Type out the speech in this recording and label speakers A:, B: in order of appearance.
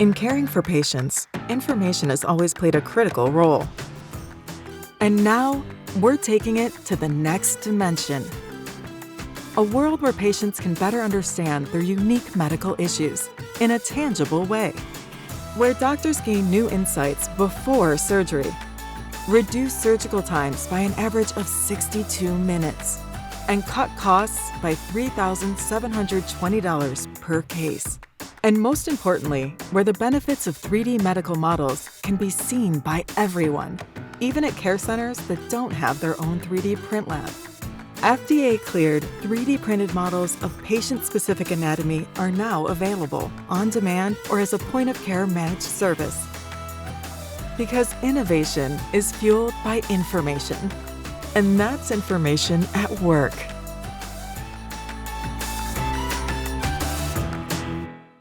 A: In caring for patients, information has always played a critical role. And now, we're taking it to the next dimension. A world where patients can better understand their unique medical issues in a tangible way. Where doctors gain new insights before surgery, reduce surgical times by an average of 62 minutes, and cut costs by $3,720 per case. And most importantly, where the benefits of 3D medical models can be seen by everyone, even at care centers that don't have their own 3D print lab. FDA-cleared 3D printed models of patient-specific anatomy are now available on demand or as a point-of-care managed service. Because innovation is fueled by information. And that's information at work.